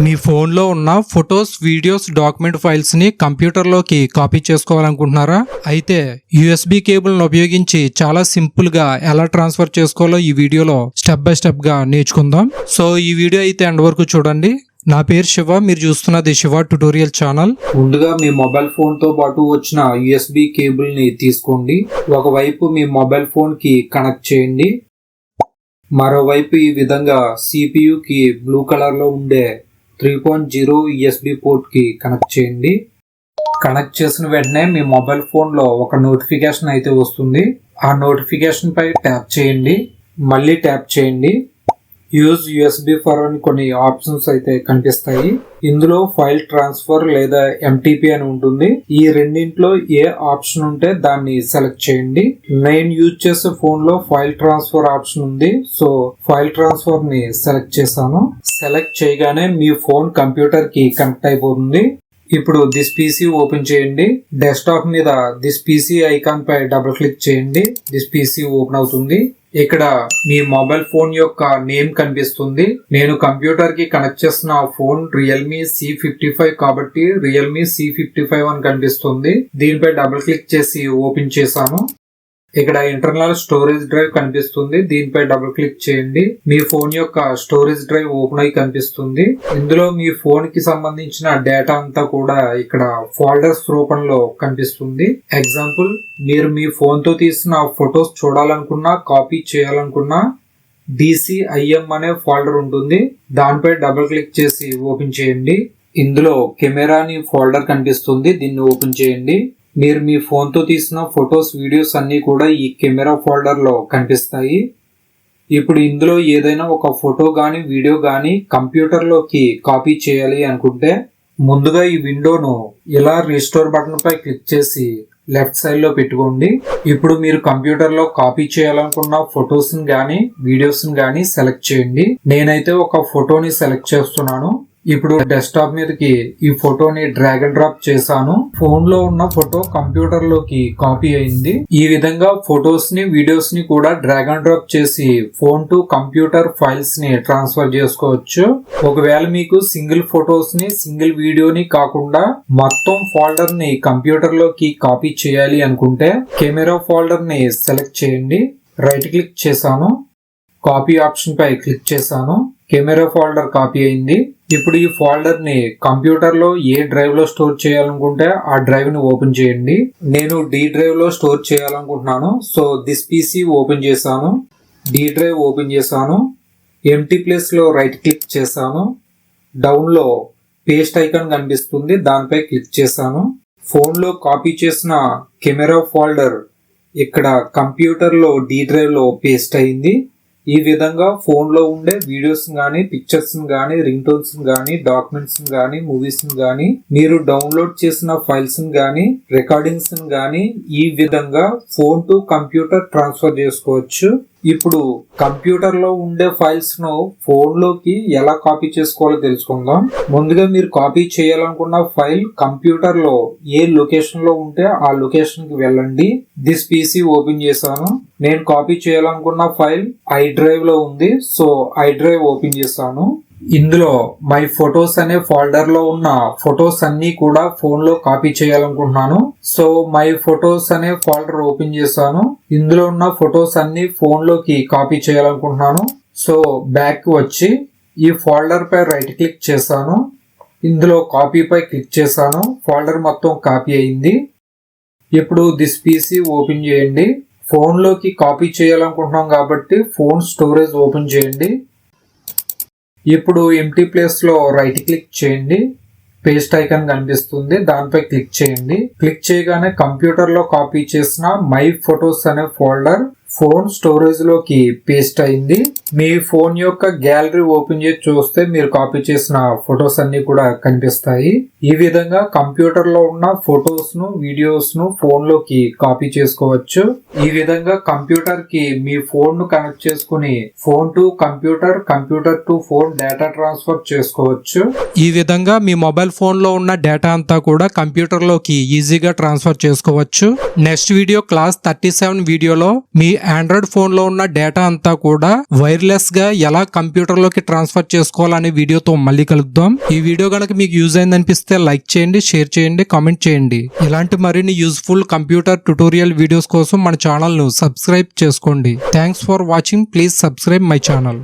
మీ ఫోన్లో ఉన్న photos, videos, document ఫైల్స్ని కంప్యూటర్లోకి copy చేసుకోవాలనుకుంటున్నారా? అయితే యూఎస్బి కేబుల్ను ఉపయోగించి చాలా సింపుల్గా ఎలా ట్రాన్స్ఫర్ చేసుకోవాలో ఈ వీడియోలో స్టెప్ బై స్టెప్గా నేర్చుకుందాం. సో ఈ వీడియో అయితే ఎండ్ వరకు చూడండి. నా పేరు శివ, మీరు చూస్తున్నది శివ ట్యుటోరియల్ ఛానల్. ముందుగా మీ మొబైల్ ఫోన్ తో పాటు వచ్చిన యూఎస్బి కేబుల్ ని తీసుకోండి. ఒకవైపు మీ మొబైల్ ఫోన్ కి కనెక్ట్ చేయండి, మరోవైపు ఈ విధంగా CPU కి బ్లూ కలర్ లో ఉండే 3.0 USB పోర్ట్ కి కనెక్ట్ చేయండి. కనెక్ట్ చేసిన వెంటనే మీ మొబైల్ ఫోన్ లో ఒక నోటిఫికేషన్ అయితే వస్తుంది. ఆ నోటిఫికేషన్ పై ట్యాప్ చేయండి, మళ్ళీ ట్యాప్ చేయండి. యూజ్ USB ఫర్ అని కొన్ని ఆప్షన్స్ అయితే కనిపిస్తాయి. ఇందులో ఫైల్ ట్రాన్స్ఫర్ లేదా MTP అని ఉంటుంది. ఈ రెండింటిలో ఏ ఆప్షన్ ఉంటే దాన్ని సెలెక్ట్ చేయండి. నేను యూజ్ చేసే ఫోన్ లో ఫైల్ ట్రాన్స్ఫర్ ఆప్షన్ ఉంది, సో ఫైల్ ట్రాన్స్ఫర్ ని సెలెక్ట్ చేశాను. సెలెక్ట్ చేయగానే మీ ఫోన్ కంప్యూటర్ కి కనెక్ట్ అయిపోతుంది. ఇప్పుడు దిస్ PC ఓపెన్ చేయండి. డెస్క్టాప్ మీద దిస్ PC ఐకాన్ పై డబుల్ క్లిక్ చేయండి. దిస్ PC ఓపెన్ అవుతుంది. ఇక్కడ మీ మొబైల్ ఫోన్ యొక్క నేమ్ కనిపిస్తుంది. నేను కంప్యూటర్ కి కనెక్ట్ చేసిన ఫోన్ రియల్మీ C55 కాబట్టి రియల్మీ C55 అని కనిపిస్తుంది. దీనిపై డబుల్ క్లిక్ చేసి ఓపెన్ చేశాను. ఇక్కడ ఇంటర్నల్ స్టోరేజ్ డ్రైవ్ కనిపిస్తుంది. దీనిపై డబుల్ క్లిక్ చేయండి. మీ ఫోన్ యొక్క స్టోరేజ్ డ్రైవ్ ఓపెన్ అయి కనిపిస్తుంది. ఇందులో మీ ఫోన్ కి సంబంధించిన డేటా అంతా కూడా ఇక్కడ ఫోల్డర్స్ రూపంలో కనిపిస్తుంది. ఎగ్జాంపుల్, మీరు మీ ఫోన్ తో తీసిన ఫొటోస్ చూడాలనుకున్నా, కాపీ చేయాలనుకున్నా DCIM అనే ఫోల్డర్ ఉంటుంది. దానిపై డబుల్ క్లిక్ చేసి ఓపెన్ చేయండి. ఇందులో కెమెరా అని ఫోల్డర్ కనిపిస్తుంది. దీన్ని ఓపెన్ చేయండి. మీరు మీ ఫోన్ తో తీసిన ఫొటోస్, వీడియోస్ అన్ని కూడా ఈ కెమెరా ఫోల్డర్ లో కనిపిస్తాయి. ఇప్పుడు ఇందులో ఏదైనా ఒక ఫోటో గానీ, వీడియో గానీ కంప్యూటర్ లోకి కాపీ చేయాలి అనుకుంటే ముందుగా ఈ విండోను ఇలా రీస్టోర్ బటన్ పై క్లిక్ చేసి లెఫ్ట్ సైడ్ లో పెట్టుకోండి. ఇప్పుడు మీరు కంప్యూటర్ లో కాపీ చేయాలనుకున్న ఫొటోస్ ని గానీ, వీడియోస్ ని గానీ సెలెక్ట్ చేయండి. నేనైతే ఒక ఫోటోని సెలెక్ట్ చేస్తున్నాను. ఇప్పుడు డెస్క్టాప్ మీదకి ఈ ఫోటోని డ్రాగ్ అండ్ డ్రాప్ చేశాను. ఫోన్ లో ఉన్న ఫోటో కంప్యూటర్ లోకి కాపీ అయింది. ఈ విధంగా ఫొటోస్ ని, వీడియోస్ ని కూడా డ్రాగ్ అండ్ డ్రాప్ చేసి ఫోన్ టు కంప్యూటర్ ఫైల్స్ ని ట్రాన్స్ఫర్ చేసుకోవచ్చు. ఒకవేళ మీకు సింగిల్ ఫొటోస్ ని, సింగిల్ వీడియోని కాకుండా మొత్తం ఫోల్డర్ ని కంప్యూటర్ లోకి కాపీ చేయాలి అనుకుంటే కెమెరా ఫోల్డర్ ని సెలెక్ట్ చేయండి. రైట్ క్లిక్ చేశాను, కాపీ ఆప్షన్ పై క్లిక్ చేశాను. కెమెరా ఫోల్డర్ కాపీ అయింది. ఇప్పుడు ఈ ఫోల్డర్ ని కంప్యూటర్ లో ఏ డ్రైవ్ లో స్టోర్ చేయాలనుకుంటే ఆ డ్రైవ్ ని ఓపెన్ చేయండి. నేను D డ్రైవ్ లో స్టోర్ చేయాలనుకుంటున్నాను. సో దిస్ PC ఓపెన్ చేశాను, D డ్రైవ్ ఓపెన్ చేశాను. ఎంటీ ప్లేస్ లో రైట్ క్లిక్ చేశాను. డౌన్ లో పేస్ట్ ఐకాన్ కనిపిస్తుంది, దానిపై క్లిక్ చేశాను. ఫోన్ లో కాపీ చేసిన కెమెరా ఫోల్డర్ ఇక్కడ కంప్యూటర్ లో D డ్రైవ్ లో పేస్ట్ అయింది. ఈ విధంగా ఫోన్ లో ఉండే వీడియోస్ గానీ, పిక్చర్స్ గానీ, రింగ్ టోన్స్ గానీ, డాక్యుమెంట్స్ గానీ, మూవీస్ గానీ, మీరు డౌన్లోడ్ చేసిన ఫైల్స్ గానీ, రికార్డింగ్స్ గానీ ఈ విధంగా ఫోన్ టు కంప్యూటర్ ట్రాన్స్ఫర్ చేసుకోవచ్చు. ఇప్పుడు కంప్యూటర్ లో ఉండే ఫైల్స్ ను ఫోన్ లోకి ఎలా కాపీ చేసుకోవాలో తెలుసుకుందాం. ముందుగా మీరు కాపీ చేయాలనుకున్న ఫైల్ కంప్యూటర్ లో ఏ లొకేషన్ లో ఉంటే ఆ లొకేషన్ కి వెళ్ళండి. దిస్ PC ఓపెన్ చేశాను. నేను కాపీ చేయాలనుకున్న ఫైల్ I డ్రైవ్ లో ఉంది, సో I డ్రైవ్ ఓపెన్ చేశాను. ఇందులో మై ఫొటోస్ అనే ఫోల్డర్ లో ఉన్న ఫొటోస్ అన్ని కూడా ఫోన్ లో కాపీ చేయాలనుకుంటున్నాను. సో మై ఫొటోస్ అనే ఫోల్డర్ ఓపెన్ చేశాను. ఇందులో ఉన్న ఫొటోస్ అన్ని ఫోన్ లోకి కాపీ చేయాలనుకుంటున్నాను. సో బ్యాక్ వచ్చి ఈ ఫోల్డర్ పై రైట్ క్లిక్ చేశాను. ఇందులో కాపీ పై క్లిక్ చేశాను. ఫోల్డర్ మొత్తం కాపీ అయింది. ఇప్పుడు దిస్ PC ఓపెన్ చేయండి. ఫోన్ లోకి కాపీ చేయాలనుకుంటున్నాం కాబట్టి ఫోన్ స్టోరేజ్ ఓపెన్ చేయండి. ఇప్పుడు ఎంటీ ప్లేస్ లో రైట్ క్లిక్ చేయండి. పేస్ట్ ఐకాన్ కనిపిస్తుంది, దానిపై క్లిక్ చేయండి. క్లిక్ చేయగానే కంప్యూటర్ లో కాపీ చేసిన మై ఫొటోస్ అనే ఫోల్డర్ ఫోన్ స్టోరేజ్ లోకి పేస్ట్ అయింది. మీ ఫోన్ యొక్క గ్యాలరీ ఓపెన్ చేసి చూస్తే మీరు కాపీ చేసిన ఫొటోస్ అన్ని కూడా కనిపిస్తాయి. ఈ విధంగా కంప్యూటర్ లో ఉన్న ఫొటోస్ ను, వీడియోస్ ను ఫోన్ లోకి కాపీ చేసుకోవచ్చు. ఈ విధంగా కంప్యూటర్ కి మీ ఫోన్ ను కనెక్ట్ చేసుకుని phone to computer, computer to phone data transfer చేసుకోవచ్చు. ఈ విధంగా మీ మొబైల్ ఫోన్ లో ఉన్న డేటా అంతా కూడా కంప్యూటర్ లోకి ఈజీగా ట్రాన్స్ఫర్ చేసుకోవచ్చు. నెక్స్ట్ వీడియో క్లాస్ 37 వీడియోలో మీ ఆండ్రాయిడ్ ఫోన్ లో ఉన్న డేటా అంతా కూడా వైర్లెస్ గా ఎలా కంప్యూటర్ లోకి ట్రాన్స్ఫర్ చేసుకోవాలనే వీడియోతో మళ్ళీ కలుద్దాం. ఈ వీడియో గనక మీకు యూజ్ అయింది అనిపిస్తే లైక్ చేయండి, షేర్ చేయండి, కామెంట్ చేయండి. ఇలాంటి మరిన్ని యూస్ఫుల్ కంప్యూటర్ ట్యుటోరియల్ వీడియోస్ కోసం మన ఛానల్ ను సబ్స్క్రైబ్ చేసుకోండి. Thanks for watching. Please subscribe my channel.